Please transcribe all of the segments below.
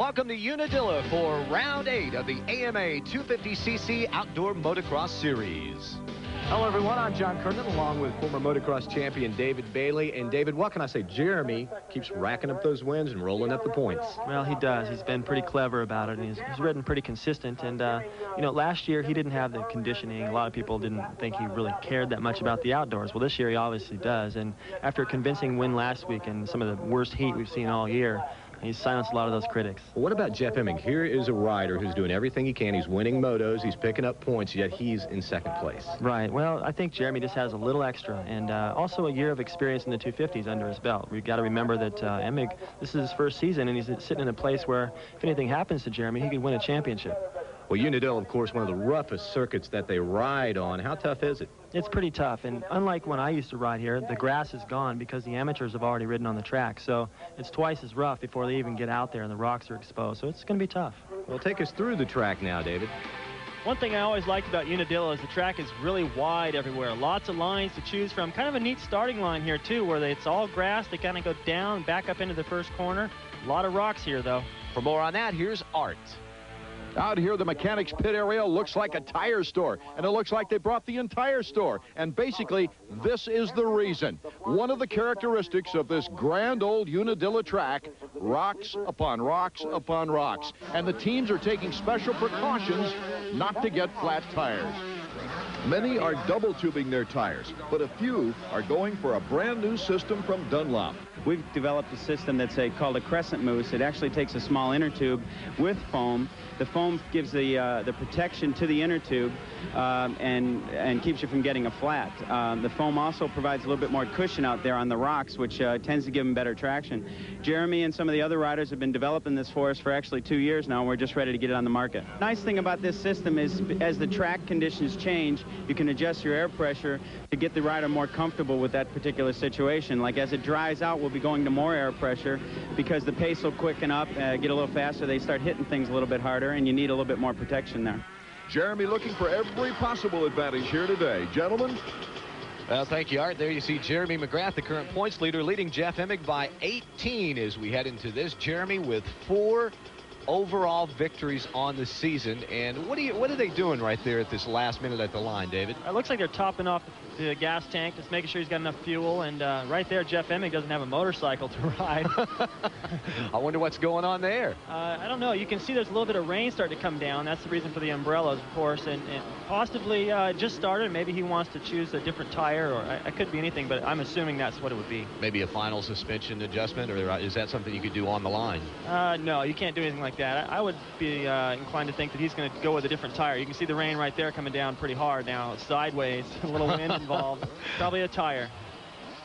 Welcome to Unadilla for round 8 of the AMA 250cc Outdoor Motocross Series. Hello, everyone. I'm John Kernan, along with former motocross champion David Bailey. And, David, what can I say? Jeremy keeps racking up those wins and rolling up the points. Well, he does. He's been pretty clever about it, and he's ridden pretty consistent. And, you know, last year he didn't have the conditioning. A lot of people didn't think he really cared that much about the outdoors. Well, this year he obviously does. And after a convincing win last week and some of the worst heat we've seen all year, he's silenced a lot of those critics. Well, what about Jeff Emig? Here is a rider who's doing everything he can. He's winning motos. He's picking up points, yet he's in second place. Right. Well, I think Jeremy just has a little extra, and also a year of experience in the 250s under his belt. We've got to remember that Emig, this is his first season, and he's sitting in a place where if anything happens to Jeremy, he could win a championship. Well, Unadilla, of course, one of the roughest circuits that they ride on. How tough is it? It's pretty tough, and unlike when I used to ride here, the grass is gone because the amateurs have already ridden on the track, so it's twice as rough before they even get out there and the rocks are exposed, so it's going to be tough. Well, take us through the track now, David. One thing I always liked about Unadilla is the track is really wide everywhere. Lots of lines to choose from. Kind of a neat starting line here, too, where it's all grass. They kind of go down, back up into the first corner. A lot of rocks here, though. For more on that, here's Art. Out here, the mechanics pit area looks like a tire store, and it looks like they brought the entire store. And basically, this is the reason. One of the characteristics of this grand old Unadilla track, rocks upon rocks upon rocks. And the teams are taking special precautions not to get flat tires. Many are double tubing their tires, but a few are going for a brand new system from Dunlop. We've developed a system that's called a crescent mousse. It actually takes a small inner tube with foam. The foam gives the protection to the inner tube and keeps you from getting a flat. The foam also provides a little bit more cushion out there on the rocks, which tends to give them better traction. Jeremy and some of the other riders have been developing this for us for actually 2 years now, and we're just ready to get it on the market. Nice thing about this system is as the track conditions change, you can adjust your air pressure to get the rider more comfortable with that particular situation. Like as it dries out, we'll be going to more air pressure because the pace will quicken up, get a little faster. They start hitting things a little bit harder, and you need a little bit more protection there. Jeremy looking for every possible advantage here today. Gentlemen? Well, thank you, Art. There you see Jeremy McGrath, the current points leader, leading Jeff Emig by 18 as we head into this. Jeremy with 4 overall victories on the season. And what are they doing right there at this last minute at the line, David? It looks like they're topping off the gas tank, just making sure he's got enough fuel. And right there, Jeff Emig doesn't have a motorcycle to ride. I wonder what's going on there. I don't know. You can see there's a little bit of rain starting to come down. That's the reason for the umbrellas, of course. And possibly just started. Maybe he wants to choose a different tire, or it could be anything, but I'm assuming that's what it would be. Maybe a final suspension adjustment, or is that something you could do on the line? No, you can't do anything like that. I would be inclined to think that he's going to go with a different tire. You can see the rain right there coming down pretty hard now. It's sideways, a little wind involved. Probably a tire.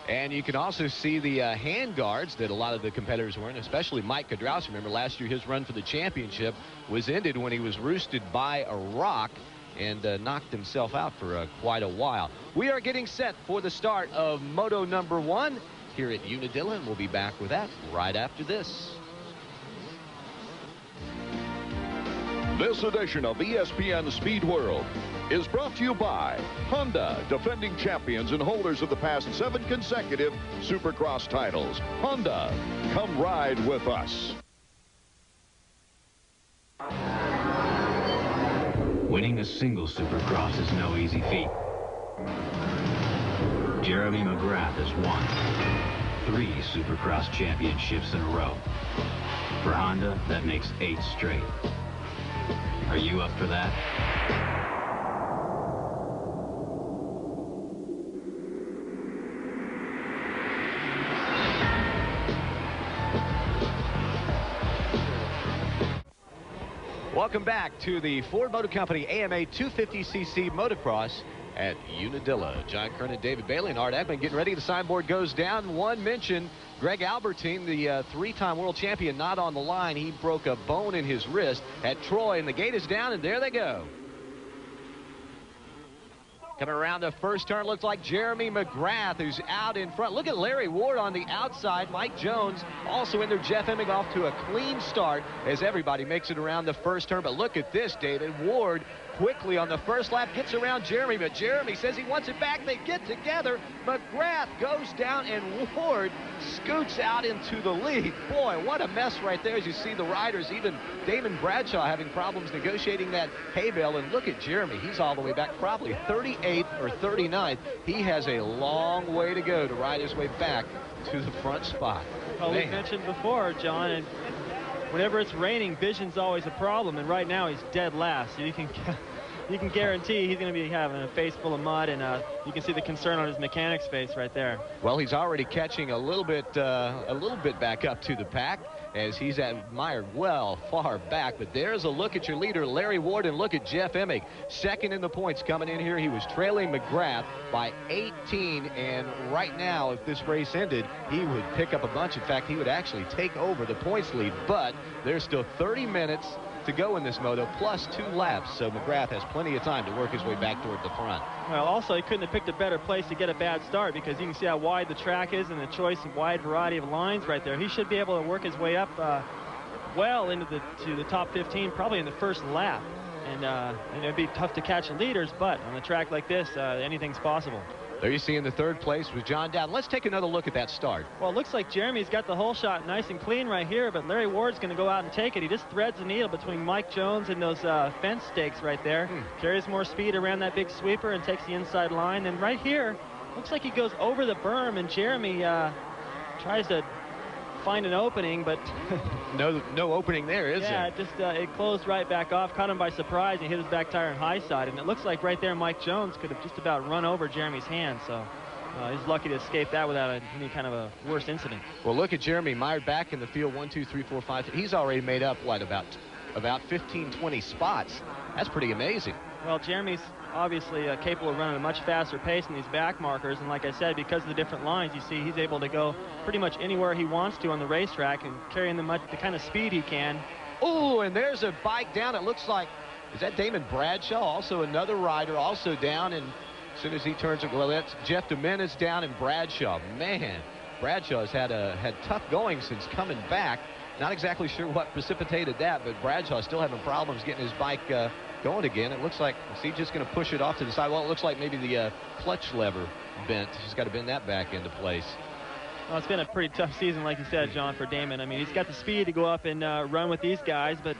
And you can also see the hand guards that a lot of the competitors were in, especially Mike Kiedrowski. Remember last year his run for the championship was ended when he was roosted by a rock and knocked himself out for quite a while. We are getting set for the start of Moto number 1 here at Unadilla, and we'll be back with that right after this. This edition of ESPN Speed World is brought to you by Honda, defending champions and holders of the past 7 consecutive Supercross titles. Honda, come ride with us. Winning a single Supercross is no easy feat. Jeremy McGrath has won 3 Supercross championships in a row. For Honda, that makes 8 straight. Are you up for that? Welcome back to the Ford Motor Company AMA 250cc Motocross at Unadilla. John Kernan, David Bailey, and Art Ekman getting ready. The signboard goes down. One mention, Greg Albertine, the 3-time world champion, not on the line. He broke a bone in his wrist at Troy, and the gate is down, and there they go. Coming around the first turn, looks like Jeremy McGrath, who's out in front. Look at Larry Ward on the outside. Mike Jones also in there. Jeff Emig off to a clean start as everybody makes it around the first turn. But look at this, David. Ward quickly on the first lap, gets around Jeremy, but Jeremy says he wants it back. They get together. McGrath goes down, and Ward scoots out into the lead. Boy, what a mess right there as you see the riders, even Damon Bradshaw having problems negotiating that hay bale. And look at Jeremy. He's all the way back, probably 38th or 39th. He has a long way to go to ride his way back to the front spot. Well, we mentioned before, John, and whenever it's raining, vision's always a problem, and right now he's dead last. So you can guarantee he's going to be having a face full of mud, and you can see the concern on his mechanic's face right there. Well, he's already catching a little bit back up to the pack, as he's admired well far back. But there's a look at your leader, Larry Ward, and look at Jeff Emig, second in the points coming in here. He was trailing McGrath by 18, and right now, if this race ended, he would pick up a bunch. In fact, he would actually take over the points lead. But there's still 30 minutes to go in this moto, plus 2 laps, so McGrath has plenty of time to work his way back toward the front. Well, also, he couldn't have picked a better place to get a bad start, because you can see how wide the track is and the choice of wide variety of lines right there. He should be able to work his way up well into the top 15, probably in the first lap. And it'd be tough to catch the leaders, but on a track like this, anything's possible. There you see in the third place was John Dowd. Let's take another look at that start. Well, it looks like Jeremy's got the whole shot nice and clean right here, but Larry Ward's going to go out and take it. He just threads the needle between Mike Jones and those fence stakes right there. Carries more speed around that big sweeper and takes the inside line. And right here, looks like he goes over the berm, and Jeremy tries to find an opening, but no opening there, is there? Yeah, it closed right back off, caught him by surprise, and hit his back tire on high side. And it looks like right there Mike Jones could have just about run over Jeremy's hand, so he's lucky to escape that without any kind of a worse incident. Well, look at Jeremy mired back in the field. 1, 2, 3, 4, 5. He's already made up what, about 15, 20 spots. That's pretty amazing. Well, Jeremy's obviously capable of running a much faster pace in these back markers, and like I said, because of the different lines, you see he's able to go pretty much anywhere he wants to on the racetrack and carrying the kind of speed he can. Oh, and there's a bike down. It looks like, is that Damon Bradshaw? Also another rider also down, and as soon as he turns it, well, that's Jeff Dominguez down, and Bradshaw. Man, Bradshaw's had tough going since coming back. Not exactly sure what precipitated that, but Bradshaw's still having problems getting his bike going again. It looks like, is he just going to push it off to the side? Well, it looks like maybe the clutch lever bent. He's got to bend that back into place. Well, it's been a pretty tough season, like you said, John, for Damon. I mean, he's got the speed to go up and run with these guys, but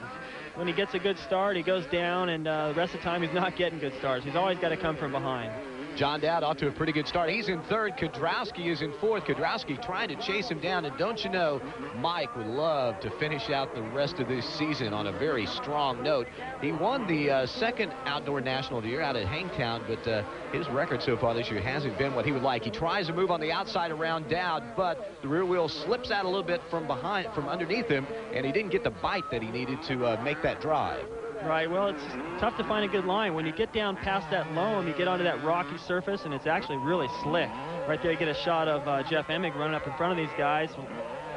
when he gets a good start, he goes down, and the rest of the time he's not getting good starts. He's always got to come from behind. John Dowd off to a pretty good start. He's in third. Kiedrowski is in fourth. Kiedrowski trying to chase him down. And don't you know, Mike would love to finish out the rest of this season on a very strong note. He won the second Outdoor National of the year out at Hangtown, but his record so far this year hasn't been what he would like. He tries to move on the outside around Dowd, but the rear wheel slips out a little bit from underneath him, and he didn't get the bite that he needed to make that drive. Right, well, it's tough to find a good line. When you get down past that loam, you get onto that rocky surface, and it's actually really slick. Right there, you get a shot of Jeff Emig running up in front of these guys.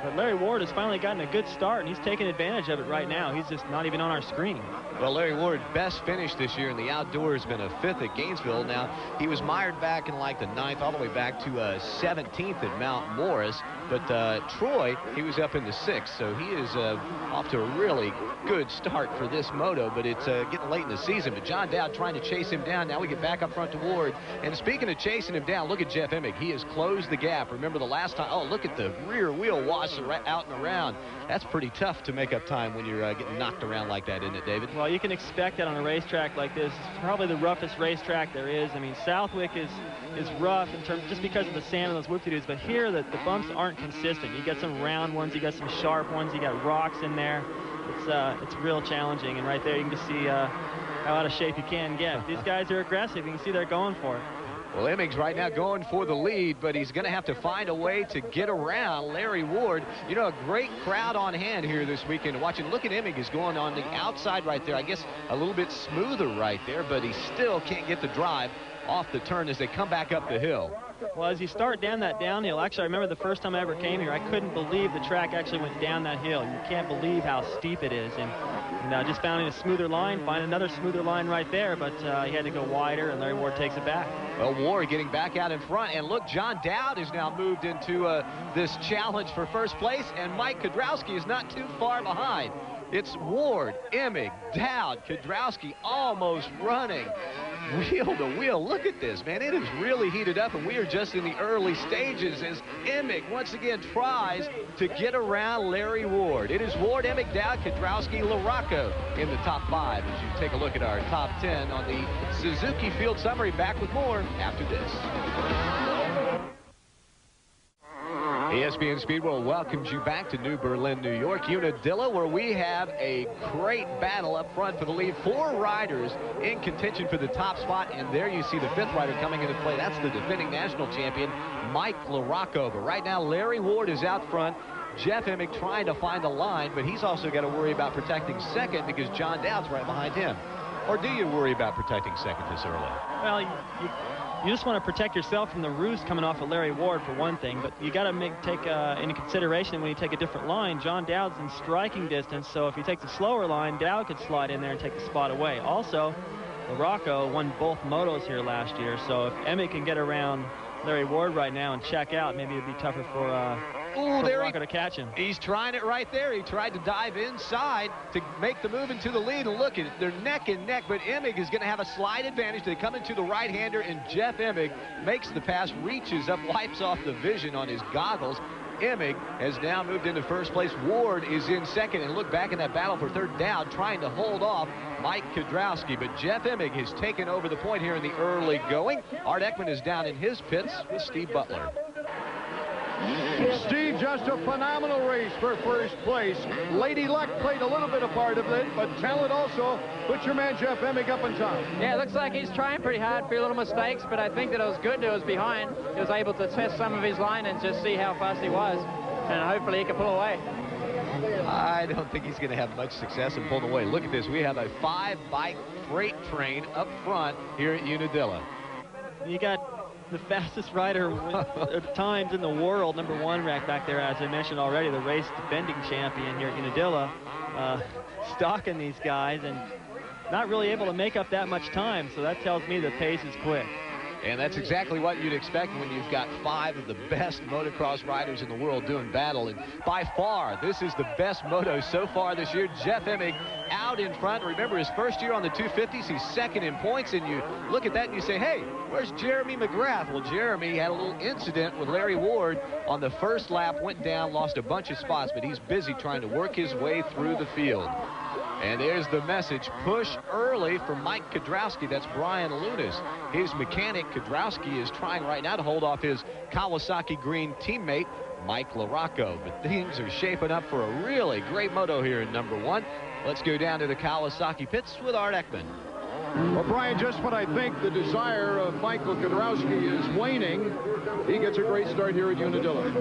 But Larry Ward has finally gotten a good start, and he's taking advantage of it right now. He's just not even on our screen. Well, Larry Ward, best finish this year in the outdoors, been a 5th at Gainesville. Now, he was mired back in like the 9th, all the way back to 17th at Mount Morris. But Troy, he was up in the 6th, so he is off to a really good start for this moto, but it's getting late in the season. But John Dowd trying to chase him down. Now we get back up front to Ward. And speaking of chasing him down, look at Jeff Emig. He has closed the gap. Remember the last time? Oh, look at the rear wheel wash out and around. That's pretty tough to make up time when you're getting knocked around like that, isn't it, David? Well, you can expect that on a racetrack like this. It's probably the roughest racetrack there is. I mean, Southwick is rough in terms just because of the sand and those whoop-de-doos, but here the bumps aren't consistent. You got some round ones, you got some sharp ones, you got rocks in there. It's real challenging, and right there you can just see how out of shape you can get. These guys are aggressive. You can see they're going for it. Well, Emig's right now going for the lead, but he's going to have to find a way to get around Larry Ward. You know, a great crowd on hand here this weekend watching. Look at Emig is going on the outside right there. I guess a little bit smoother right there, but he still can't get the drive off the turn as they come back up the hill. Well, as you start down that downhill, actually, I remember the first time I ever came here, I couldn't believe the track actually went down that hill. You can't believe how steep it is. And just found a smoother line, find another smoother line right there, but he had to go wider, and Larry Ward takes it back. Well, Ward getting back out in front, and look, John Dowd has now moved into this challenge for first place, and Mike Kiedrowski is not too far behind. It's Ward, Emig, Dowd, Kiedrowski almost running wheel to wheel. Look at this, man. It is really heated up, and we are just in the early stages as Emig once again tries to get around Larry Ward. It is Ward, Emig, Dowd, Kiedrowski, LaRocco in the top 5 as you take a look at our top 10 on the Suzuki Field Summary. Back with more after this. ESPN Speedway welcomes you back to New Berlin, New York, Unadilla, where we have a great battle up front for the lead. 4 riders in contention for the top spot, and there you see the 5th rider coming into play. That's the defending national champion, Mike LaRocco. But right now, Larry Ward is out front. Jeff Emig trying to find a line, but he's also got to worry about protecting second because John Dowd's right behind him. Or do you worry about protecting second this early? Well, you just want to protect yourself from the roost coming off of Larry Ward for one thing, but you got to take into consideration when you take a different line. John Dowd's in striking distance, so if he takes a slower line, Dowd could slide in there and take the spot away. Also, LaRocco won both motos here last year, so if Emig can get around Larry Ward right now and check out, maybe it'd be tougher for LaRocco to catch him. He's trying it right there. He tried to dive inside to make the move into the lead, and look at it. They're neck and neck, but Emig is going to have a slight advantage. They come into the right-hander, and Jeff Emig makes the pass, reaches up, wipes off the vision on his goggles. Emig has now moved into first place. Ward is in second, and look back in that battle for third. Dowd trying to hold off Mike Kiedrowski, but Jeff Emig has taken over the point here in the early going. Art Ekman is down in his pits with Steve Butler. Steve, just a phenomenal race for first place. Lady Luck played a little bit of part of it, but talent also put your man Jeff Emig up on top. Yeah, it looks like he's trying pretty hard, a few little mistakes, but I think that it was good that it was behind. He was able to test some of his line and just see how fast he was, and hopefully he can pull away. I don't think he's going to have much success in pulling away. Look at this. We have a 5-bike freight train up front here at Unadilla. You got the fastest rider at times in the world, #1 rack back there, as I mentioned already, the race defending champion here at Unadilla, stalking these guys and not really able to make up that much time, so that tells me the pace is quick. And that's exactly what you'd expect when you've got 5 of the best motocross riders in the world doing battle. And by far, this is the best moto so far this year. Jeff Emig out in front. Remember, his first year on the 250s, he's second in points. And you look at that and you say, hey, where's Jeremy McGrath? Well, Jeremy had a little incident with Larry Ward on the first lap, went down, lost a bunch of spots, but he's busy trying to work his way through the field. And there's the message, push early for Mike Kiedrowski. That's Brian Lunas. His mechanic, Kiedrowski, is trying right now to hold off his Kawasaki Green teammate, Mike LaRocco. But things are shaping up for a really great moto here in #1. Let's go down to the Kawasaki pits with Art Ekman. Well, Brian, just when I think the desire of Michael Kiedrowski is waning, he gets a great start here at Unadilla.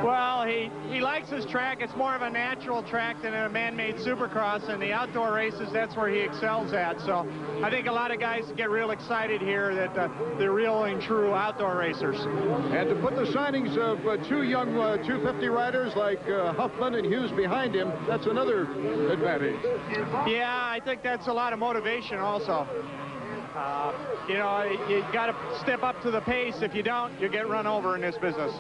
Well, he likes his track. It's more of a natural track than a man-made supercross, and the outdoor races, that's where he excels at. So I think a lot of guys get real excited here that they're real and true outdoor racers. And to put the signings of 2 young 250 riders like Huffman and Hughes behind him, that's another advantage. Yeah, I think that's a lot of motivation also. You know, you got to step up to the pace. If you don't, you get run over in this business.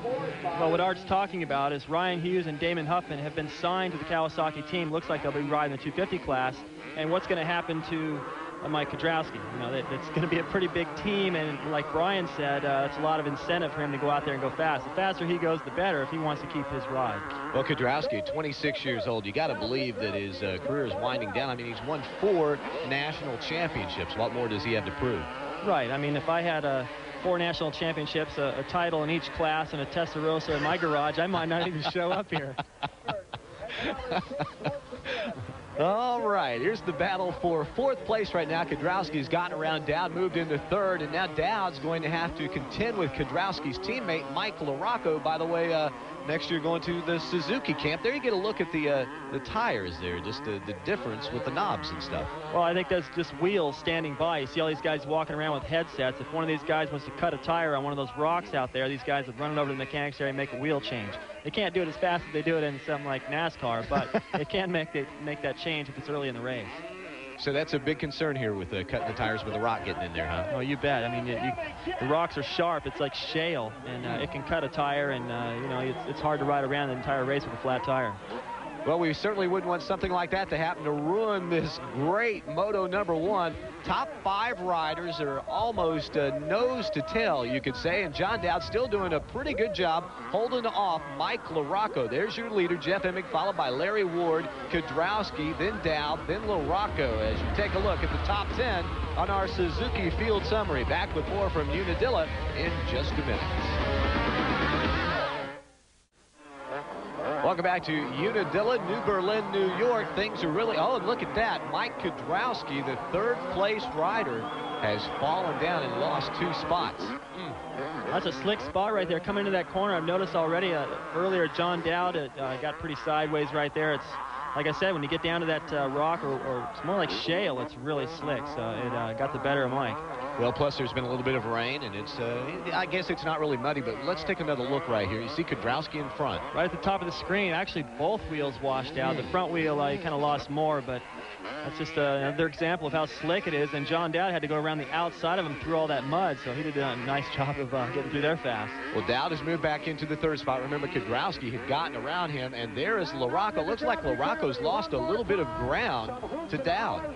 Well, what Art's talking about is Ryan Hughes and Damon Huffman have been signed to the Kawasaki team. Looks like they'll be riding the 250 class. And what's going to happen to Mike Kiedrowski? You know, it's going to be a pretty big team, and like Brian said, it's a lot of incentive for him to go out there and go fast. The faster he goes, the better if he wants to keep his ride. Well, Kiedrowski, 26 years old, you got to believe that his career is winding down. I mean, he's won 4 national championships. What more does he have to prove? Right. I mean, if I had 4 national championships, a title in each class, and a Testarossa in my garage, I might not even show up here. All right, here's the battle for 4th place right now. Kiedrowski's gotten around Dowd, moved into 3rd, and now Dowd's going to have to contend with Kiedrowski's teammate, Mike LaRocco. By the way, next year going to the Suzuki camp. There you get a look at the tires there, just the difference with the knobs and stuff. Well, I think that's just wheels standing by. You see all these guys walking around with headsets. If one of these guys wants to cut a tire on one of those rocks out there, these guys have run it over to the mechanics area and make a wheel change. They can't do it as fast as they do it in something like NASCAR, but they can make that change if it's early in the race. So that's a big concern here with cutting the tires with the rock getting in there, huh? Oh, you bet. I mean, the rocks are sharp. It's like shale, and it can cut a tire, and you know, it's hard to ride around the entire race with a flat tire. Well, we certainly wouldn't want something like that to happen to ruin this great Moto #1. Top 5 riders are almost nose to tail, you could say, and John Dowd still doing a pretty good job holding off Mike LaRocco. There's your leader, Jeff Emig, followed by Larry Ward, Kiedrowski, then Dowd, then LaRocco. As you take a look at the top 10 on our Suzuki Field Summary. Back with more from Unadilla in just a minute. Welcome back to Unadilla, New Berlin, New York. Things are really, oh, and look at that. Mike Kiedrowski, the 3rd place rider, has fallen down and lost 2 spots. That's a slick spot right there. Coming into that corner, I've noticed already earlier John Dowd got pretty sideways right there. It's, like I said, when you get down to that rock, or it's more like shale, it's really slick. So it got the better of Mike. Well, plus there's been a little bit of rain, and it's, I guess it's not really muddy, but let's take another look right here. You see Kiedrowski in front. Right at the top of the screen, actually both wheels washed out. The front wheel, he kind of lost more, but that's just another example of how slick it is. And John Dowd had to go around the outside of him through all that mud, so he did a nice job of getting through there fast. Well, Dowd has moved back into the 3rd spot. Remember, Kiedrowski had gotten around him, and there is LaRocco. Looks like LaRocco's lost a little bit of ground to Dowd.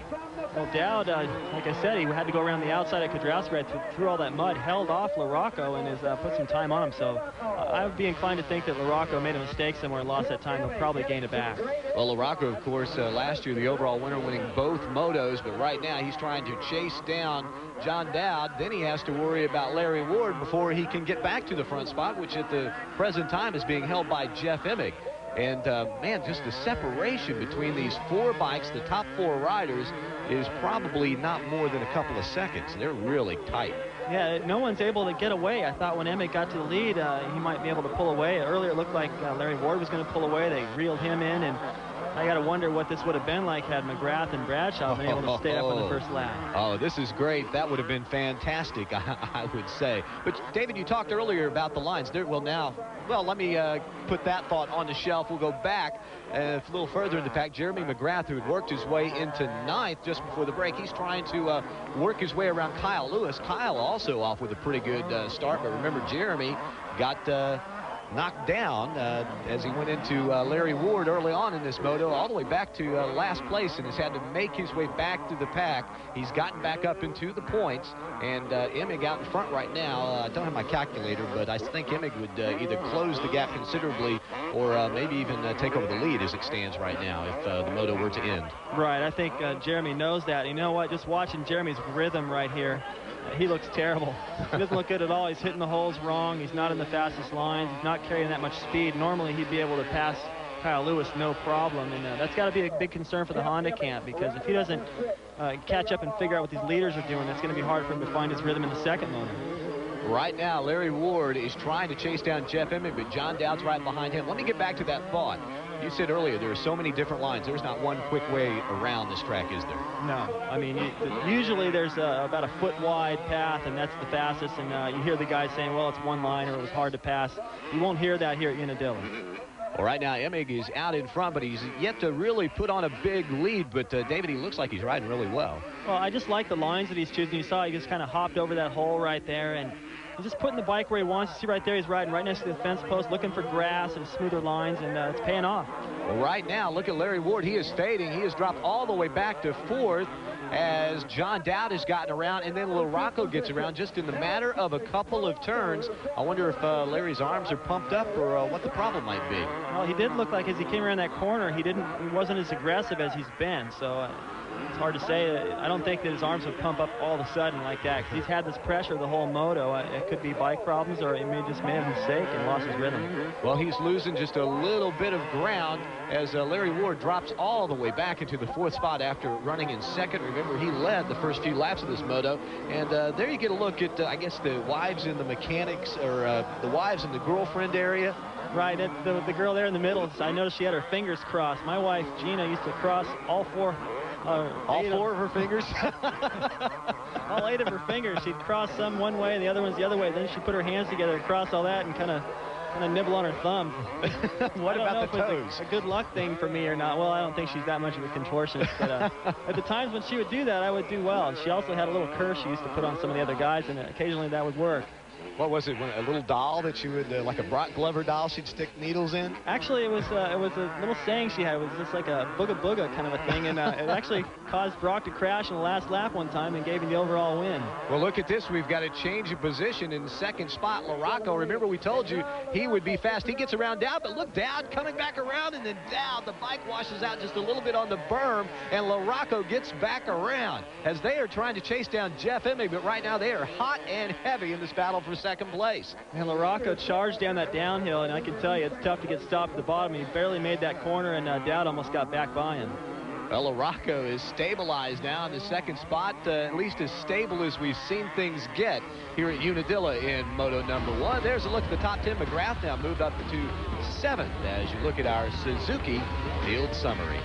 Well, Dowd, like I said, he had to go around the outside of Kiedrowski right through all that mud, held off LaRocco, and has put some time on him. So I would be inclined to think that LaRocco made a mistake somewhere and lost that time. He'll probably gain it back. Well, LaRocco, of course, last year the overall winner, winning both motos, but right now he's trying to chase down John Dowd. Then he has to worry about Larry Ward before he can get back to the front spot, which at the present time is being held by Jeff Emig. And, man, just the separation between these 4 bikes, the top 4 riders, is probably not more than a couple of seconds. They're really tight. Yeah, no one's able to get away. I thought when Emig got to the lead, he might be able to pull away. Earlier it looked like Larry Ward was going to pull away. They reeled him in, and I got to wonder what this would have been like had McGrath and Bradshaw been able to stay up on the first lap. Oh, this is great. That would have been fantastic, I would say. But, David, you talked earlier about the lines. Well, let me put that thought on the shelf. We'll go back a little further in the pack. Jeremy McGrath, who had worked his way into 9th just before the break, he's trying to work his way around Kyle Lewis. Kyle also off with a pretty good start, but remember, Jeremy got knocked down as he went into Larry Ward early on in this moto, all the way back to last place, and has had to make his way back to the pack. He's gotten back up into the points, and Emig out in front right now. I don't have my calculator, but I think Emig would either close the gap considerably or maybe even take over the lead as it stands right now if the moto were to end. Right, I think Jeremy knows that. You know what, just watching Jeremy's rhythm right here, he looks terrible. He doesn't look good at all. He's hitting the holes wrong. He's not in the fastest lines. He's not carrying that much speed. Normally, he'd be able to pass Kyle Lewis no problem, and that's got to be a big concern for the Honda camp, because if he doesn't catch up and figure out what these leaders are doing, that's going to be hard for him to find his rhythm in the second motor. Right now, Larry Ward is trying to chase down Jeff Emig, but John Dowd's right behind him. Let me get back to that thought. You said earlier there are so many different lines. There's not one quick way around this track, is there? No. I mean, usually there's about a foot-wide path, and that's the fastest. And you hear the guys saying, well, it's one line or it was hard to pass. You won't hear that here at Unadilla. Well, right now, Emig is out in front, but he's yet to really put on a big lead. But, David, he looks like he's riding really well. Well, I just like the lines that he's choosing. You saw he just kind of hopped over that hole right there, and he's just putting the bike where he wants. You see right there, he's riding right next to the fence post, looking for grass and smoother lines, and it's paying off. Well, right now, look at Larry Ward. He is fading. He has dropped all the way back to 4th as John Dowd has gotten around, and then LaRocco gets around just in the matter of a couple of turns. I wonder if Larry's arms are pumped up or what the problem might be. Well, he did look like as he came around that corner, he wasn't as aggressive as he's been, so it's hard to say. I don't think that his arms would pump up all of a sudden like that, because he's had this pressure the whole moto. It could be bike problems, or he may have made a mistake and lost his rhythm. Well, he's losing just a little bit of ground as Larry Ward drops all the way back into the 4th spot after running in 2nd. Remember, he led the first few laps of this moto. And there you get a look at, I guess, the wives and the mechanics, or the wives and the girlfriend area. Right, the girl there in the middle, I noticed she had her fingers crossed. My wife, Gina, used to cross all four of her fingers? All 8 of her fingers. She'd cross some one way and the other one's the other way. Then she'd put her hands together across all that and kind of nibble on her thumb. What about the toes? It's a good luck thing for me or not. Well, I don't think she's that much of a contortionist. But at the times when she would do that, I would do well. And she also had a little curse she used to put on some of the other guys, and occasionally that would work. What was it? A little doll that you would, like a Brock Glover doll, she'd stick needles in? Actually, it was a little saying she had. It was just like a booga booga kind of a thing, and it actually caused Brock to crash in the last lap one time and gave him the overall win. Well, look at this. We've got a change of position in the second spot. LaRocco, remember we told you he would be fast. He gets around Dowd, but look, Dowd coming back around, and then Dowd, the bike washes out just a little bit on the berm, and LaRocco gets back around as they are trying to chase down Jeff Emig, but right now they are hot and heavy in this battle for second place. And LaRocco charged down that downhill, and I can tell you it's tough to get stopped at the bottom. He barely made that corner, and Dowd almost got back by him. Well, LaRocco is stabilized now in the second spot, at least as stable as we've seen things get here at Unadilla in Moto number 1. There's a look at the top 10. McGrath now moved up to 7th as you look at our Suzuki field summary.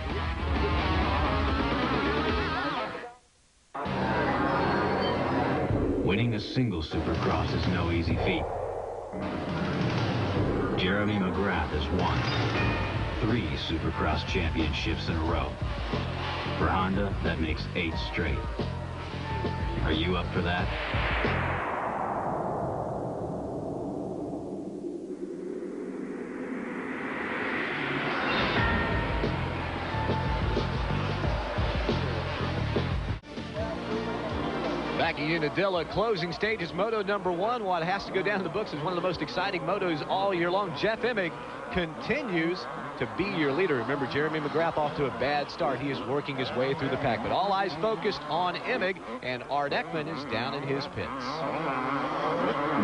Winning a single Supercross is no easy feat. Jeremy McGrath has won 3 Supercross championships in a row. For Honda, that makes 8 straight. Are you up for that? Back at Unadilla, closing stages, Moto number 1. What has to go down in the books is one of the most exciting motos all year long. Jeff Emig continues to be your leader. Remember, Jeremy McGrath off to a bad start. He is working his way through the pack, but all eyes focused on Emig, and Art Ekman is down in his pits.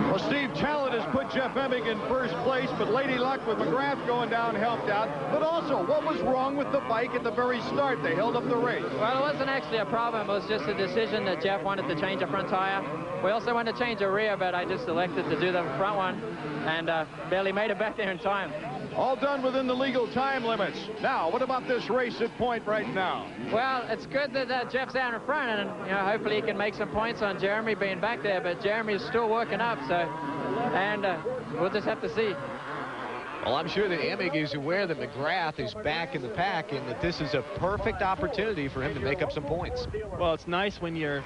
Well, Steve, talent has put Jeff Emig in first place, but Lady Luck with McGrath going down helped out. But also, what was wrong with the bike at the very start? They held up the race. Well, it wasn't actually a problem. It was just a decision that Jeff wanted to change a front tire. We also wanted to change a rear, but I just elected to do the front one and barely made it back there in time. All done within the legal time limits. Now, what about this race at point right now? Well, it's good that Jeff's out in front, and hopefully he can make some points on Jeremy being back there, but Jeremy is still working up, so, and we'll just have to see. Well, I'm sure that Emig is aware that McGrath is back in the pack and that this is a perfect opportunity for him to make up some points. Well, it's nice when you're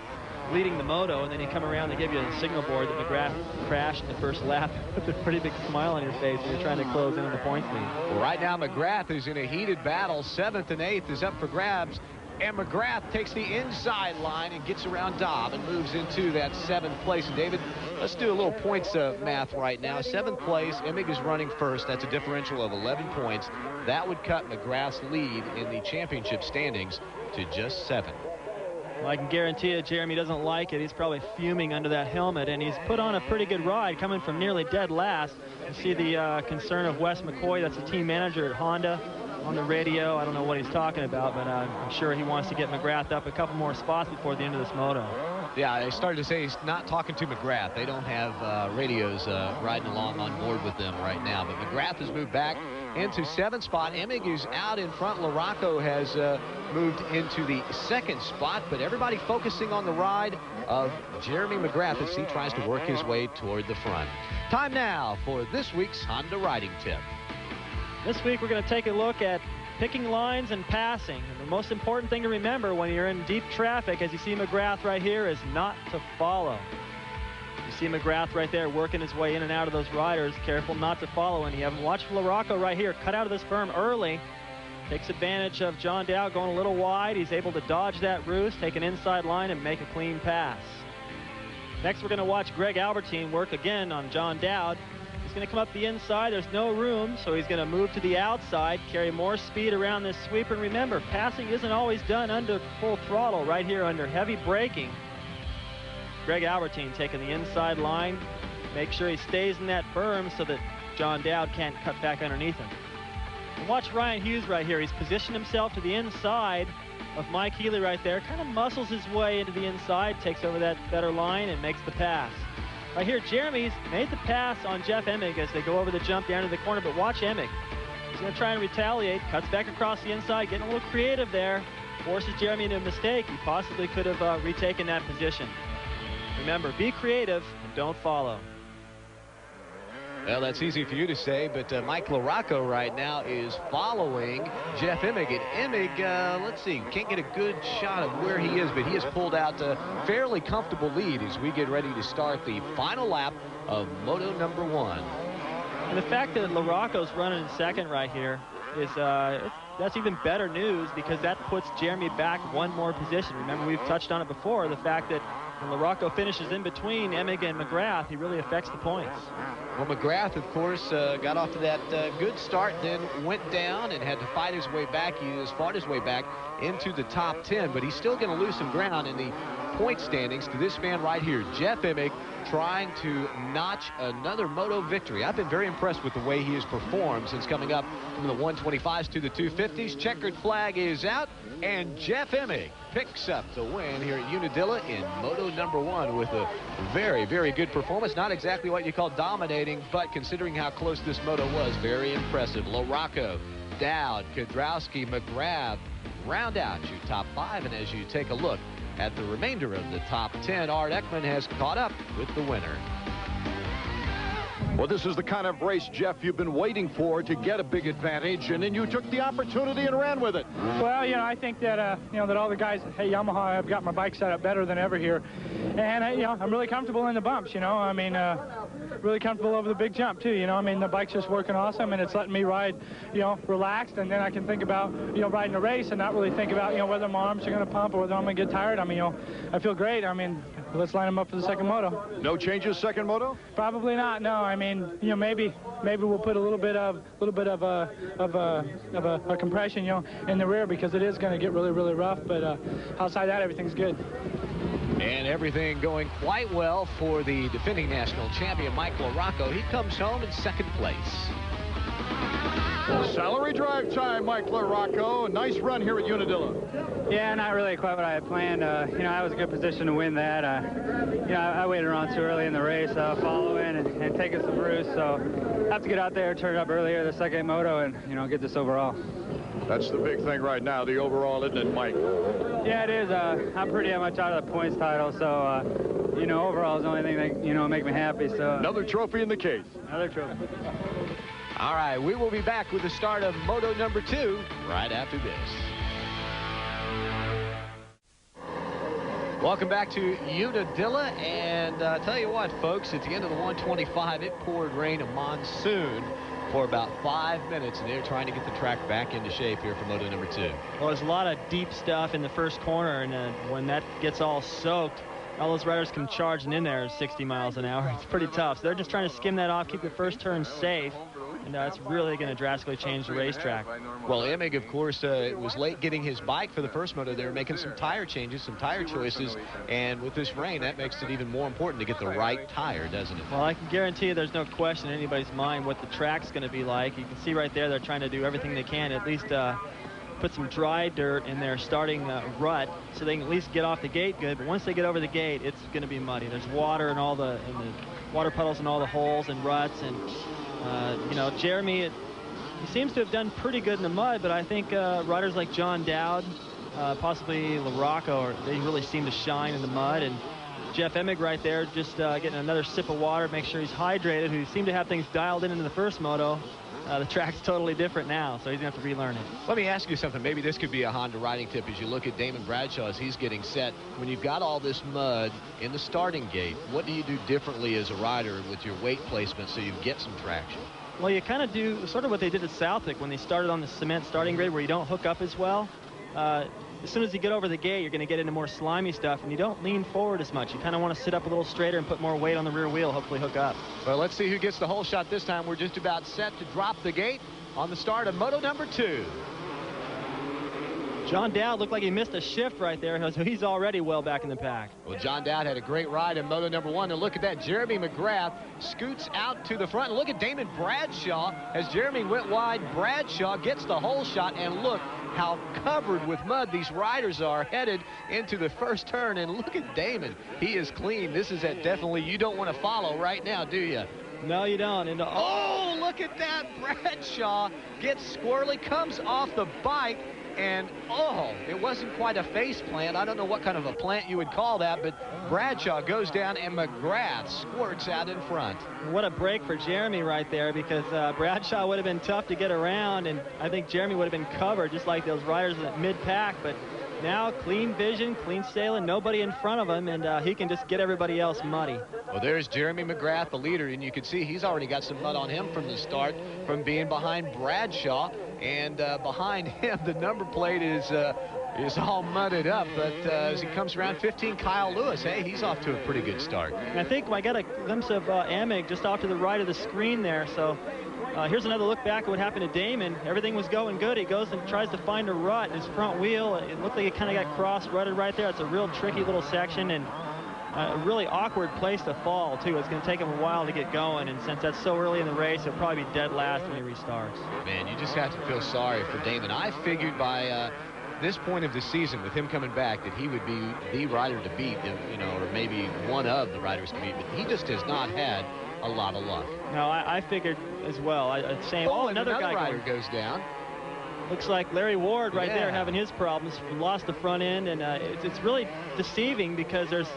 leading the moto and then you come around and give you a signal board that McGrath crashed in the first lap with a pretty big smile on your face when you're trying to close in on the points lead. Well, right now McGrath is in a heated battle. 7th and 8th is up for grabs, and McGrath takes the inside line and gets around Dobb and moves into that 7th place. And David, let's do a little points math right now. 7th place, Emig is running first. That's a differential of 11 points. That would cut McGrath's lead in the championship standings to just 7. Well, I can guarantee you Jeremy doesn't like it. He's probably fuming under that helmet, and he's put on a pretty good ride coming from nearly dead last. You see the concern of Wes McCoy, that's the team manager at Honda, on the radio. I don't know what he's talking about, but I'm sure he wants to get McGrath up a couple more spots before the end of this moto. Yeah, they started to say he's not talking to McGrath. They don't have radios riding along on board with them right now, but McGrath has moved back into 7th spot. Emig is out in front. LaRocco has moved into the 2nd spot, but everybody focusing on the ride of Jeremy McGrath as he tries to work his way toward the front. Time now for this week's Honda riding tip. This week we're going to take a look at picking lines and passing. And the most important thing to remember when you're in deep traffic, as you see McGrath right here, is not to follow. You see McGrath right there working his way in and out of those riders. Careful not to follow any of them. Watch LaRocco right here cut out of this berm early. Takes advantage of John Dowd going a little wide. He's able to dodge that roost, take an inside line, and make a clean pass. Next, we're going to watch Greg Albertine work again on John Dowd. He's going to come up the inside. There's no room, so he's going to move to the outside, carry more speed around this sweeper. And remember, passing isn't always done under full throttle. Right here under heavy braking, Greg Albertine taking the inside line. Make sure he stays in that berm so that John Dowd can't cut back underneath him. And watch Ryan Hughes right here. He's positioned himself to the inside of Mike Healy right there. Kind of muscles his way into the inside, takes over that better line, and makes the pass. Right here, Jeremy's made the pass on Jeff Emig as they go over the jump down to the corner, but watch Emig. He's going to try and retaliate, cuts back across the inside, getting a little creative there, forces Jeremy into a mistake. He possibly could have retaken that position. Remember, be creative and don't follow. Well, that's easy for you to say, but Mike LaRocco right now is following Jeff Emig. And Emig, let's see, can't get a good shot of where he is, but he has pulled out a fairly comfortable lead as we get ready to start the final lap of Moto number 1. And the fact that LaRocco's running in second right here is that's even better news, because that puts Jeremy back one more position. Remember, we've touched on it before, the fact that when LaRocco finishes in between Emig and McGrath, he really affects the points. Well, McGrath, of course, got off to that good start, then went down and had to fight his way back. He has fought his way back into the top 10, but he's still going to lose some ground in the point standings to this man right here, Jeff Emig, trying to notch another Moto victory. I've been very impressed with the way he has performed since coming up from the 125s to the 250s. Checkered flag is out, and Jeff Emig picks up the win here at Unadilla in Moto number 1 with a very, very good performance. Not exactly what you call dominating, but considering how close this Moto was, very impressive. LaRocco, Dowd, Kiedrowski, McGrath round out your top 5, and as you take a look at the remainder of the top 10, Art Ekman has caught up with the winner. Well, this is the kind of race, Jeff, you've been waiting for to get a big advantage, and then you took the opportunity and ran with it. Well, you know, I think that, you know, that all the guys at Yamaha have got my bike set up better than ever here. And, you know, I'm really comfortable in the bumps, you know. I mean, really comfortable over the big jump, too, you know. I mean, the bike's just working awesome, and it's letting me ride, you know, relaxed, and then I can think about, you know, riding a race and not really think about, you know, whether my arms are going to pump or whether I'm going to get tired. I mean, you know, I feel great. I mean, let's line them up for the second Moto. No changes second Moto? Probably not, no. I mean, you know, maybe we'll put a little bit of a compression, you know, in the rear, because it is going to get really, really rough. But outside that, everything's good. And everything going quite well for the defending national champion, Mike LaRocco. He comes home in second place. Salary drive time, Mike LaRocco. Nice run here at Unadilla. Yeah, not really quite what I had planned. You know, I was in a good position to win that. You know, I waited around too early in the race, following and taking some roost. So I have to get out there, turn it up earlier the second Moto, and, you know, get this overall. That's the big thing right now, the overall, isn't it, Mike? Yeah, it is. I'm pretty much out of the points title, so, you know, overall is the only thing that, you know, make me happy. So another trophy in the case. Another trophy. All right, we will be back with the start of Moto number 2 right after this. Welcome back to Unadilla, and tell you what, folks, at the end of the 125, it poured rain, a monsoon, for about 5 minutes, and they're trying to get the track back into shape here for Moto number 2. Well, there's a lot of deep stuff in the first corner, and when that gets all soaked, all those riders come charging in there at 60 miles an hour. It's pretty tough. So they're just trying to skim that off, keep the first turn safe, and it's really going to drastically change the racetrack. Well, Emig, of course, was late getting his bike for the first Moto. They were making some tire changes, some tire choices, and with this rain, that makes it even more important to get the right tire, doesn't it? Well, I can guarantee you there's no question in anybody's mind what the track's going to be like. You can see right there they're trying to do everything they can, at least put some dry dirt in their starting rut so they can at least get off the gate good. But once they get over the gate, it's going to be muddy. There's water in all the water puddles in all the holes and ruts, and you know, Jeremy, he seems to have done pretty good in the mud, but I think riders like John Dowd, possibly LaRocco, they really seem to shine in the mud. And Jeff Emig right there just getting another sip of water, make sure he's hydrated, who seemed to have things dialed in the first Moto. The track's totally different now, so he's going to have to relearn it. Let me ask you something. Maybe this could be a Honda riding tip as you look at Damon Bradshaw as he's getting set. When you've got all this mud in the starting gate, what do you do differently as a rider with your weight placement so you get some traction? Well, you kind of do sort of what they did at Southwick when they started on the cement starting grade, where you don't hook up as well. As soon as you get over the gate, you're going to get into more slimy stuff, and you don't lean forward as much. You kind of want to sit up a little straighter and put more weight on the rear wheel, hopefully hook up. Well, let's see who gets the whole shot this time. We're just about set to drop the gate on the start of Moto number 2. John Dowd looked like he missed a shift right there, so he's already well back in the pack. Well, John Dowd had a great ride in Moto number 1, and look at that. Jeremy McGrath scoots out to the front. And look at Damon Bradshaw. As Jeremy went wide, Bradshaw gets the whole shot, and look how covered with mud these riders are headed into the first turn. And look at Damon. He is clean. This is definitely you don't want to follow right now, do you? No, you don't. And oh, look at that. Bradshaw gets squirrely, comes off the bike, and oh, it wasn't quite a face plant. I don't know what kind of a plant you would call that, but Bradshaw goes down and McGrath squirts out in front. What a break for Jeremy right there, because Bradshaw would have been tough to get around, and I think Jeremy would have been covered just like those riders at mid-pack, but now clean vision, clean sailing, nobody in front of him, and he can just get everybody else muddy. Well, there's Jeremy McGrath, the leader, and you can see he's already got some mud on him from the start from being behind Bradshaw, and behind him the number plate is all mudded up, but as he comes around 15, Kyle Lewis, hey, he's off to a pretty good start. And I think I got a glimpse of Emig just off to the right of the screen there, so here's another look back at what happened to Damon. Everything was going good. He goes and tries to find a rut in his front wheel. It looked like it kind of got cross-rutted right there. It's a real tricky little section and a really awkward place to fall, too. It's going to take him a while to get going, and since that's so early in the race, he'll probably be dead last when he restarts. Man, you just have to feel sorry for Damon. I figured by this point of the season, with him coming back, that he would be the rider to beat, you know, or maybe one of the riders to beat, but he just has not had a lot of luck. No, I figured as well. Another guy rider goes down. Looks like Larry Ward right there having his problems. Lost the front end, and it's really deceiving because there's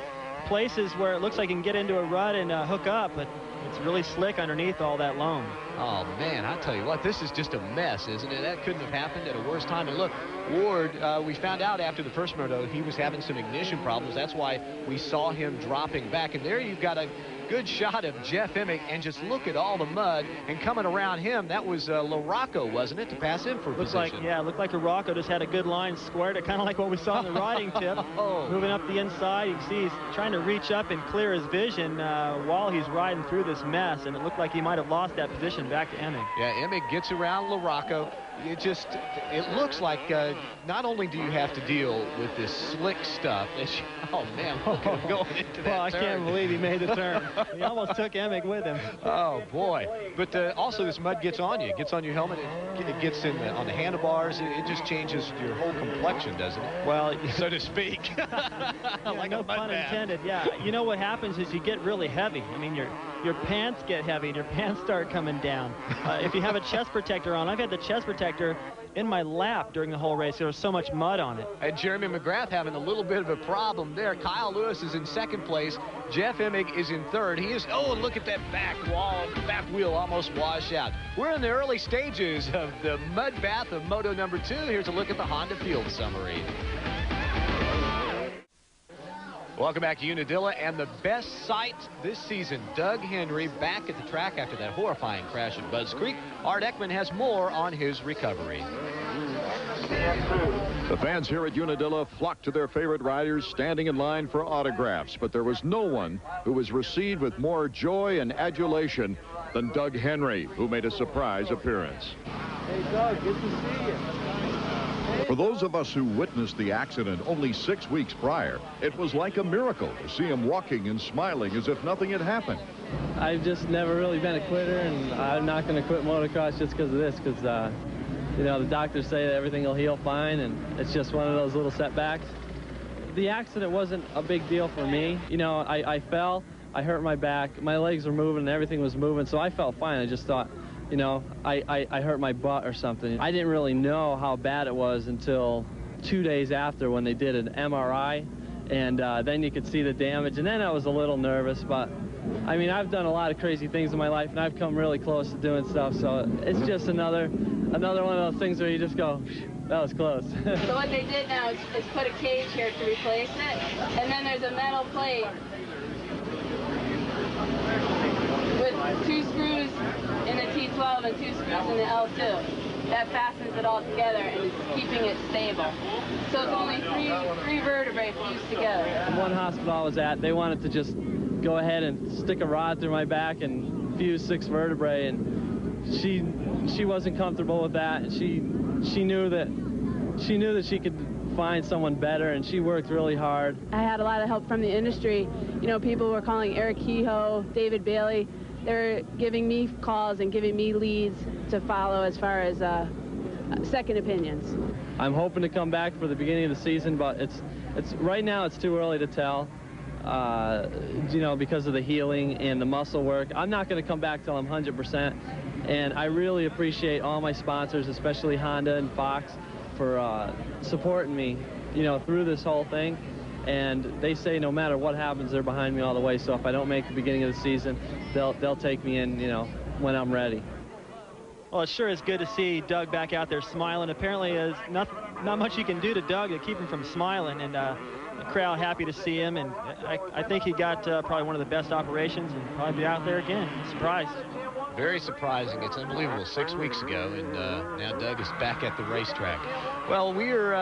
places where it looks like you can get into a rut and hook up, but it's really slick underneath all that loam. Oh, man, I tell you what, this is just a mess, isn't it? That couldn't have happened at a worse time. And look, Ward, we found out after the first moto he was having some ignition problems. That's why we saw him dropping back. And there you've got a good shot of Jeff Emig, and just look at all the mud and coming around him. That was LaRocco, wasn't it, to pass him for position? It looked like LaRocco just had a good line, squared it, kind of like what we saw in the riding tip. Moving up the inside, you can see he's trying to reach up and clear his vision while he's riding through this mess, and it looked like he might have lost that position back to Emig. Yeah, Emig gets around LaRocco. It looks like not only do you have to deal with this slick stuff, oh man, look at him going into that Well, I can't believe he made the turn. He almost took Emig with him. Oh boy. But also this mud gets on you. It gets on your helmet. It gets on the handlebars. It just changes your whole complexion, doesn't it? Well, so to speak. Like no pun intended. Yeah. You know what happens is you get really heavy. I mean, your pants get heavy and your pants start coming down. If you have a chest protector on, I've had the chest protector in my lap during the whole race. There was so much mud on it. And Jeremy McGrath having a little bit of a problem there. Kyle Lewis is in second place. Jeff Emig is in third. He is, oh, look at that back wheel almost wash out. We're in the early stages of the mud bath of Moto number 2. Here's a look at the Honda field summary. Welcome back to Unadilla, and the best sight this season, Doug Henry back at the track after that horrifying crash at Buzz Creek. Art Ekman has more on his recovery. The fans here at Unadilla flocked to their favorite riders, standing in line for autographs, but there was no one who was received with more joy and adulation than Doug Henry, who made a surprise appearance. Hey, Doug, good to see you. For those of us who witnessed the accident only 6 weeks prior, it was like a miracle to see him walking and smiling as if nothing had happened. I've just never really been a quitter, and I'm not going to quit motocross just because of this, because, you know, the doctors say that everything will heal fine, and it's just one of those little setbacks. The accident wasn't a big deal for me. You know, I fell, I hurt my back, my legs were moving, and everything was moving, so I felt fine. I just thought, you know, I hurt my butt or something. I didn't really know how bad it was until 2 days after when they did an MRI, and then you could see the damage, and then I was a little nervous, but I mean, I've done a lot of crazy things in my life, and I've come really close to doing stuff, so it's just another one of those things where you just go, that was close. So what they did now is put a cage here to replace it, and then there's a metal plate with 2 screws in the T12 and 2 screws in the L2. That fastens it all together and is keeping it stable. So it's only three vertebrae fused together. One hospital I was at, they wanted to just go ahead and stick a rod through my back and fuse 6 vertebrae, and she wasn't comfortable with that, and she knew that she could find someone better, and she worked really hard. I had a lot of help from the industry. You know, people were calling Eric Kehoe, David Bailey. They were giving me calls and giving me leads to follow as far as second opinions. I'm hoping to come back for the beginning of the season, but it's right now it's too early to tell. You know, because of the healing and the muscle work. I'm not going to come back till I'm 100%, and I really appreciate all my sponsors, especially Honda and Fox, supporting me, through this whole thing. And they say no matter what happens, they're behind me all the way. So if I don't make the beginning of the season, they'll take me in, when I'm ready. Well, it sure is good to see Doug back out there smiling. Apparently, there's not much you can do to Doug to keep him from smiling, and the crowd happy to see him. And I think he got probably one of the best operations, and probably be out there again. Surprised. Very surprising. It's unbelievable. 6 weeks ago, and now Doug is back at the racetrack. Well, we're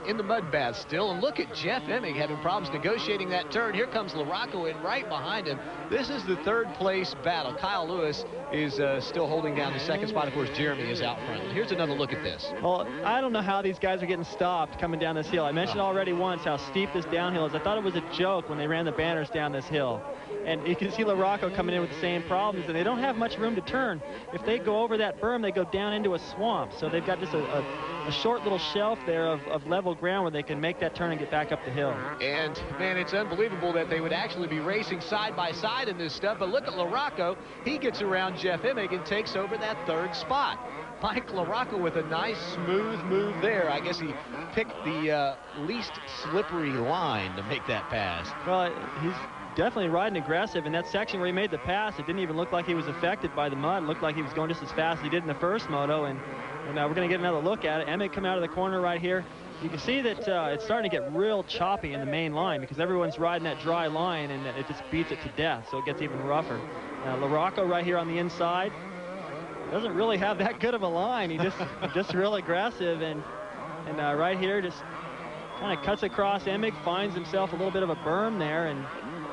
in the mud bath still, and look at Jeff Emig having problems negotiating that turn. Here comes LaRocco in right behind him. This is the third place battle. Kyle Lewis is still holding down the second spot. Of course, Jeremy is out front. Here's another look at this. Well, I don't know how these guys are getting stopped coming down this hill. I mentioned already once how steep this downhill is. I thought it was a joke when they ran the banners down this hill. And you can see LaRocco coming in with the same problems, and they don't have much room to turn. If they go over that berm, they go down into a swamp. So they've got just a short little shelf there of level ground where they can make that turn and get back up the hill. And, man, it's unbelievable that they would actually be racing side by side in this stuff. But look at LaRocco. He gets around Jeff Emig and takes over that third spot. Mike LaRocco with a nice, smooth move there. I guess he picked the least slippery line to make that pass. Well, he's definitely riding aggressive. In that section where he made the pass, it didn't even look like he was affected by the mud. It looked like he was going just as fast as he did in the first moto. And now we're going to get another look at it. Emig come out of the corner right here. You can see that it's starting to get real choppy in the main line because everyone's riding that dry line, and it just beats it to death, so it gets even rougher. LaRocco right here on the inside doesn't really have that good of a line. He just real aggressive, and right here just kind of cuts across Emig, finds himself a little bit of a berm there, and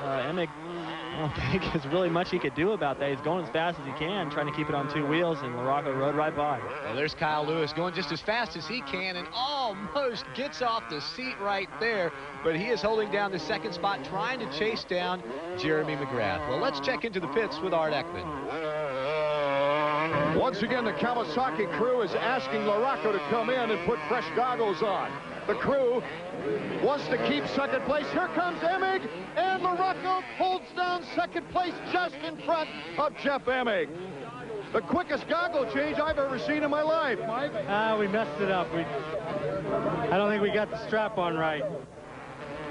Emig, I don't think there's really much he could do about that. He's going as fast as he can, trying to keep it on two wheels, and LaRocco rode right by. Well, there's Kyle Lewis going just as fast as he can and almost gets off the seat right there, but he is holding down the second spot, trying to chase down Jeremy McGrath. Well, let's check into the pits with Art Ekman. Once again, the Kawasaki crew is asking LaRocco to come in and put fresh goggles on. The crew wants to keep second place. Here comes Emig, and LaRocco holds down second place just in front of Jeff Emig. The quickest goggle change I've ever seen in my life, Mike. We messed it up. I don't think we got the strap on right.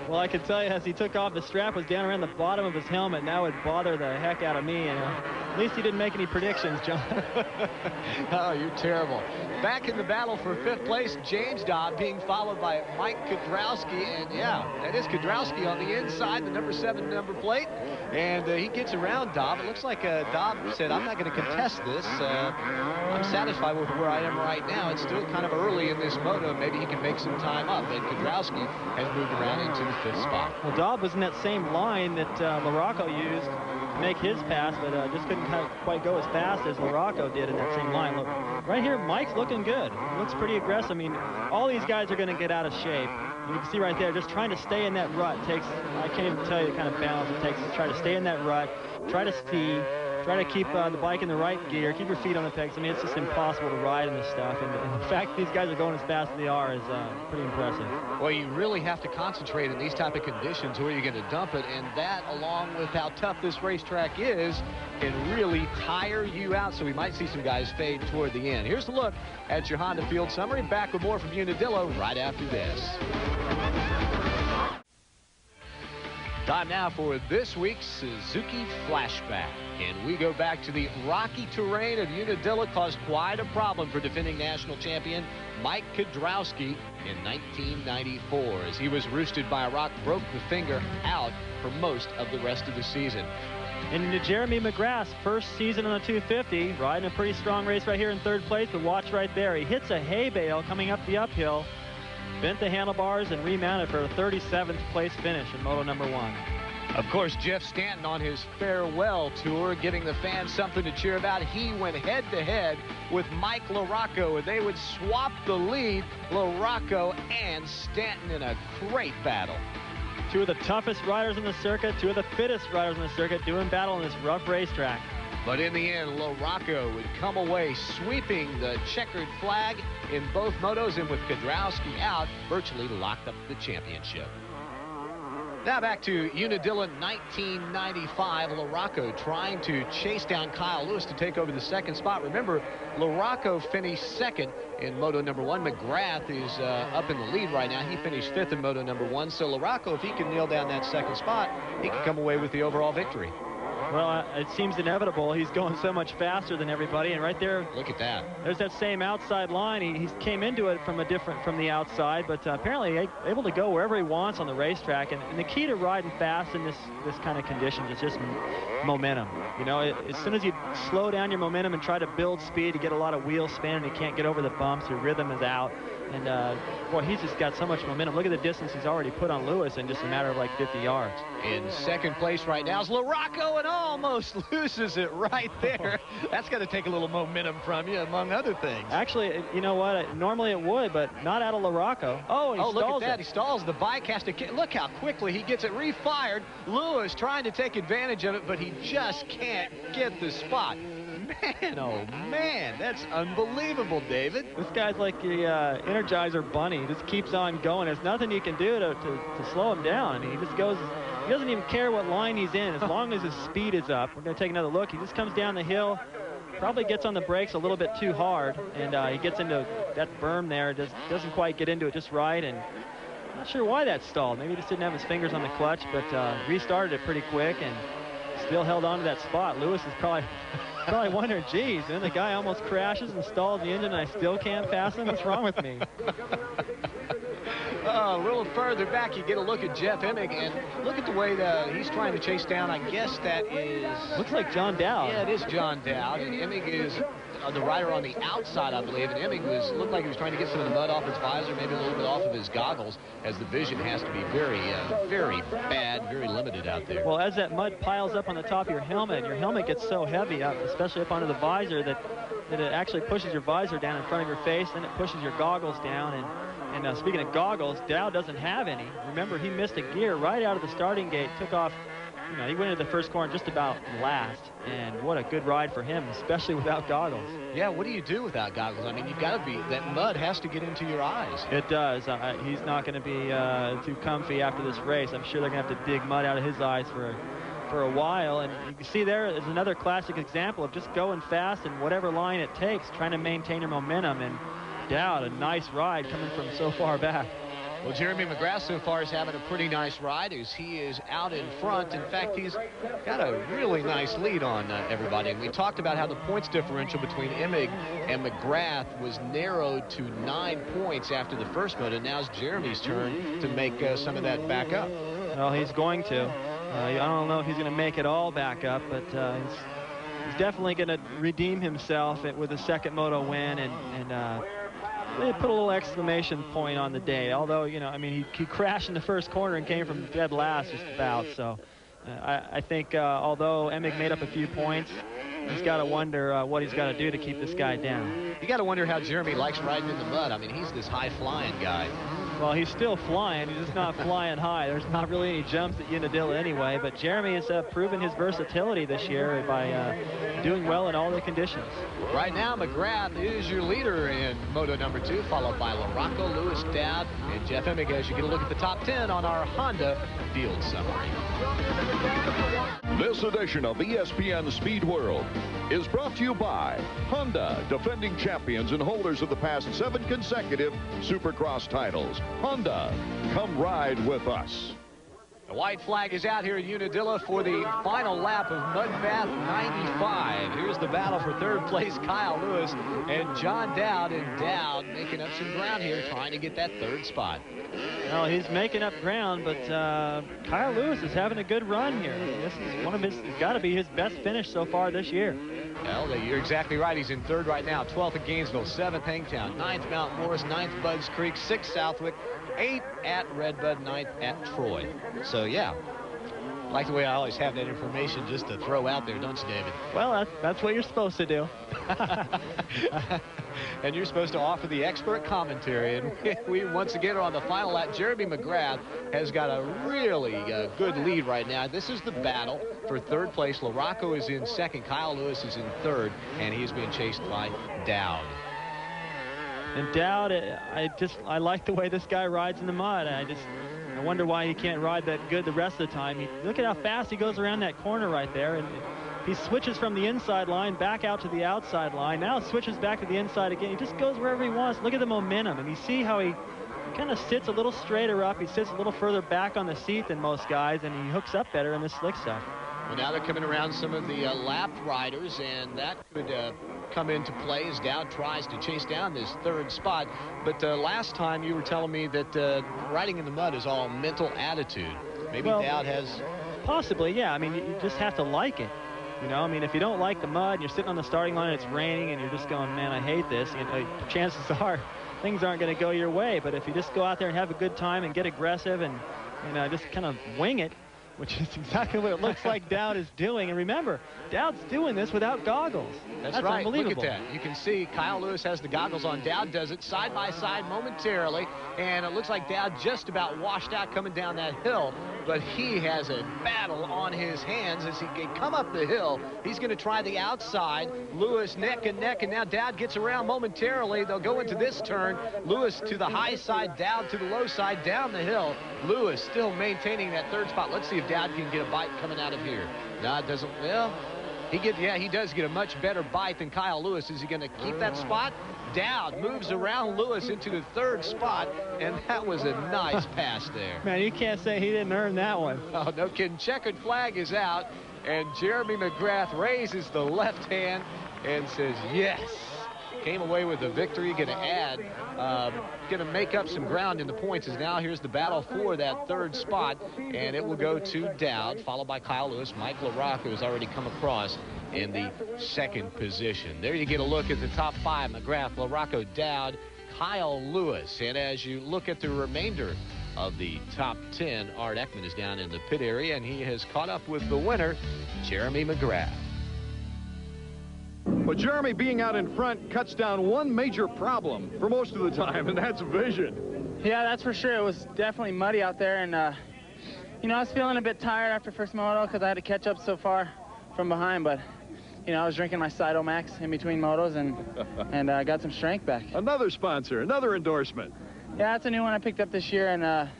Well, I can tell you, as he took off, the strap was down around the bottom of his helmet, and that would bother the heck out of me. And at least he didn't make any predictions, John. Oh, you're terrible. Back in the battle for fifth place, James Dobb being followed by Mike Kiedrowski. And, yeah, that is Kiedrowski on the inside, the number 7 number plate. And he gets around Dobb. It looks like Dobb said, I'm not going to contest this. I'm satisfied with where I am right now. It's still kind of early in this moto. Maybe he can make some time up. And Kiedrowski has moved around into the 5th spot. Well, Dobb was in that same line that LaRocco used to make his pass, but just couldn't quite go as fast as LaRocco did in that same line. Look, right here, Mike's looking good. He looks pretty aggressive. I mean, all these guys are going to get out of shape. You can see right there, just trying to stay in that rut takes, I can't even tell you the kind of balance it takes to try to stay in that rut, try to ski, try to keep the bike in the right gear, keep your feet on the pegs. I mean, it's just impossible to ride in this stuff. And the fact these guys are going as fast as they are is pretty impressive. Well, you really have to concentrate in these type of conditions where you're going to dump it. And that, along with how tough this racetrack is, can really tire you out. So we might see some guys fade toward the end. Here's a look at your Honda Field Summary. Back with more from Unadilla right after this. Time now for this week's Suzuki Flashback. And we go back to the rocky terrain of Unadilla, caused quite a problem for defending national champion Mike Kiedrowski in 1994. As he was roosted by a rock, broke the finger out for most of the rest of the season. And Jeremy McGrath's first season on the 250, riding a pretty strong race right here in third place, but watch right there. He hits a hay bale coming up the uphill, bent the handlebars, and remounted for a 37th place finish in Moto number 1. Of course, Jeff Stanton on his farewell tour, giving the fans something to cheer about. He went head-to-head with Mike LaRocco, and they would swap the lead, LaRocco and Stanton, in a great battle. Two of the toughest riders on the circuit, two of the fittest riders on the circuit, doing battle on this rough racetrack. But in the end, LaRocco would come away sweeping the checkered flag in both motos, and with Kiedrowski out, virtually locked up the championship. Now back to Unadilla 1995. LaRocco trying to chase down Kyle Lewis to take over the second spot. Remember, LaRocco finished second in Moto number 1. McGrath is up in the lead right now. He finished 5th in Moto number 1. So LaRocco, if he can nail down that second spot, he can come away with the overall victory. Well, it seems inevitable. He's going so much faster than everybody, and right there, look at that. There's that same outside line. He came into it from the outside, but apparently able to go wherever he wants on the racetrack. And the key to riding fast in this kind of conditions is just momentum. You know, as soon as you slow down your momentum and try to build speed, you get a lot of wheel spin, and you can't get over the bumps. Your rhythm is out. And, boy, he's just got so much momentum. Look at the distance he's already put on Lewis in just a matter of like 50 yards. In second place right now is LaRocco, and almost loses it right there. That's going to take a little momentum from you, among other things. Actually, you know what? Normally it would, but not out of LaRocco. Oh, he stalls look at that. it. He stalls. The bike has to... Look how quickly he gets it refired. Lewis trying to take advantage of it, but he just can't get the spot. Man, oh man, that's unbelievable, David. This guy's like the Energizer Bunny. He just keeps on going. There's nothing you can do to slow him down. I mean, he just goes, he doesn't even care what line he's in as long as his speed is up. We're going to take another look. He just comes down the hill, probably gets on the brakes a little bit too hard, and he gets into that berm there. Just doesn't quite get into it just right, and I'm not sure why that stalled. Maybe he just didn't have his fingers on the clutch, but restarted it pretty quick and still held on to that spot. Lewis is probably wondering, geez, then the guy almost crashes and stalls the engine and I still can't pass him? What's wrong with me? A little further back, you get a look at Jeff Emig, and look at the way that he's trying to chase down. I guess that is... Looks like John Dowd. Yeah, it is John Dowd, and Emig is the rider on the outside, I believe, and Emig looked like he was trying to get some of the mud off his visor, maybe a little bit off of his goggles, as the vision has to be very, very bad, very limited out there. Well, as that mud piles up on the top of your helmet gets so heavy up, especially up onto the visor, that it actually pushes your visor down in front of your face, then it pushes your goggles down. And speaking of goggles, Dowd doesn't have any. Remember, he missed a gear right out of the starting gate, took off. You know, he went into the first corner just about last, and what a good ride for him, especially without goggles. Yeah, what do you do without goggles? I mean, you've got to be, that mud has to get into your eyes. It does. He's not going to be too comfy after this race. I'm sure they're going to have to dig mud out of his eyes for a while, and you can see there is another classic example of just going fast in whatever line it takes, trying to maintain your momentum, and Dowd, a nice ride coming from so far back. Well, Jeremy McGrath so far is having a pretty nice ride as he is out in front. In fact, he's got a really nice lead on everybody. And we talked about how the points differential between Emig and McGrath was narrowed to 9 points after the first moto. Now it's Jeremy's turn to make some of that back up. Well, he's going to. I don't know if he's going to make it all back up, but he's definitely going to redeem himself with a second moto win and they put a little exclamation point on the day. Although, you know, I mean, he crashed in the first corner and came from dead last just about. So I think although Emig made up a few points, he's got to wonder what he's got to do to keep this guy down. You got to wonder how Jeremy likes riding in the mud. I mean, he's this high-flying guy. Well, he's still flying. He's just not flying high. There's not really any jumps at Unadilla anyway. But Jeremy has proven his versatility this year by doing well in all the conditions. Right now, McGrath is your leader in Moto number 2, followed by LaRocco, Lewis, Dowd, and Jeff Emig as you get a look at the top 10 on our Honda Field Summary. This edition of ESPN Speed World is brought to you by Honda, defending champions and holders of the past 7 consecutive Supercross titles. Honda, come ride with us. The white flag is out here at Unadilla for the final lap of Mudbath 95. Here's the battle for third place, Kyle Lewis and John Dowd. And Dowd making up some ground here, trying to get that third spot. Well, he's making up ground, but Kyle Lewis is having a good run here. This is one of his, got to be his best finish so far this year. Well, you're exactly right. He's in third right now. 12th at Gainesville, 7th Hangtown, 9th Mount Morris, 9th Budds Creek, 6th Southwick, 8th at Redbud, 9th at Troy. So, yeah, I like the way I always have that information just to throw out there, don't you, David? Well, that's what you're supposed to do. And you're supposed to offer the expert commentary. And we once again are on the final lap. Jeremy McGrath has got a really good lead right now. This is the battle for third place. LaRocco is in second. Kyle Lewis is in third. And he's being chased by Dowd. And Dowd, I like the way this guy rides in the mud. I wonder why he can't ride that good the rest of the time. Look at how fast he goes around that corner right there. And he switches from the inside line back out to the outside line. Now it switches back to the inside again. He just goes wherever he wants. Look at the momentum. And you see how he kind of sits a little straighter up. He sits a little further back on the seat than most guys, and he hooks up better in this slick stuff. Well, now they're coming around some of the lapped riders, and that could come into play as Dowd tries to chase down this third spot. But last time you were telling me that riding in the mud is all mental attitude. Maybe Dowd has... Possibly, yeah. I mean, you just have to like it. You know, I mean, if you don't like the mud and you're sitting on the starting line and it's raining and you're just going, man, I hate this, you know, chances are things aren't going to go your way. But if you just go out there and have a good time and get aggressive and, you know, just kind of wing it, which is exactly what it looks like Dowd is doing. And remember, Dowd's doing this without goggles. That's right. Unbelievable. Look at that. You can see Kyle Lewis has the goggles on. Dowd does it side by side momentarily, and it looks like Dowd just about washed out coming down that hill. But he has a battle on his hands as he can come up the hill. He's going to try the outside. Lewis neck and neck, and now Dowd gets around momentarily. They'll go into this turn. Lewis to the high side, Dowd to the low side, down the hill. Lewis still maintaining that third spot. Let's see if Dowd can get a bite coming out of here. No, it doesn't. Well, he does get a much better bite than Kyle Lewis. Is he going to keep that spot? Dowd moves around Lewis into the third spot, and that was a nice pass there. Man, you can't say he didn't earn that one. Oh, no kidding. Checkered flag is out, and Jeremy McGrath raises the left hand and says, yes. Came away with the victory. Going to add, going to make up some ground in the points as now here's the battle for that third spot, and it will go to Dowd, followed by Kyle Lewis. Mike LaRocco has already come across in the second position. There you get a look at the top five: McGrath, LaRocco, Dowd, Kyle Lewis. And as you look at the remainder of the top 10, Art Ekman is down in the pit area, and he has caught up with the winner, Jeremy McGrath. Well, Jeremy being out in front cuts down one major problem for most of the time, and that's vision. Yeah, that's for sure. It was definitely muddy out there, and, you know, I was feeling a bit tired after first moto because I had to catch up so far from behind, but, you know, I was drinking my Cytomax in between motos, and I got some strength back. Another sponsor, another endorsement. Yeah, that's a new one I picked up this year, and,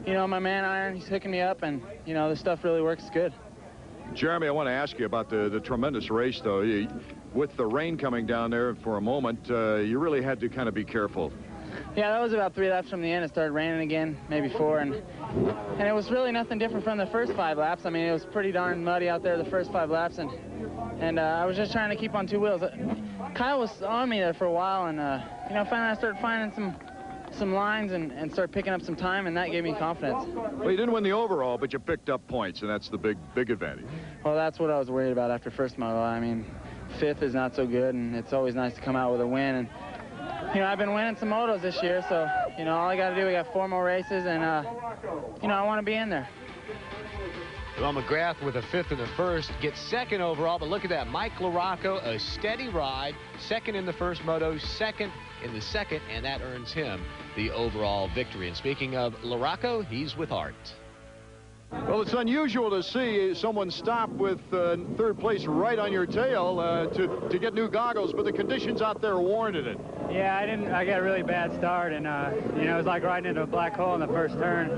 you know, my man Iron, he's hooking me up, and, you know, this stuff really works good. Jeremy, I want to ask you about the tremendous race, though. With the rain coming down there for a moment, you really had to kind of be careful. Yeah, that was about 3 laps from the end. It started raining again, maybe 4, and it was really nothing different from the first 5 laps. I mean, it was pretty darn muddy out there the first 5 laps, and I was just trying to keep on 2 wheels. Kyle was on me there for a while, and you know, finally I started finding some lines and started picking up some time, and that gave me confidence. Well, you didn't win the overall, but you picked up points, and that's the big advantage. Well, that's what I was worried about after first moto. I mean, 5th is not so good, and it's always nice to come out with a win. And you know, I've been winning some motos this year, so you know, all I got to do, we got 4 more races, and you know, I want to be in there. Well, McGrath with a 5th in the first gets 2nd overall, but look at that. Mike LaRocco, a steady ride, 2nd in the first moto, 2nd in the second, and that earns him the overall victory. And speaking of LaRocco, he's with Art. Well, it's unusual to see someone stop with 3rd place right on your tail to get new goggles, but the conditions out there warranted it. Yeah, I got a really bad start, and you know, it was like riding into a black hole in the first turn.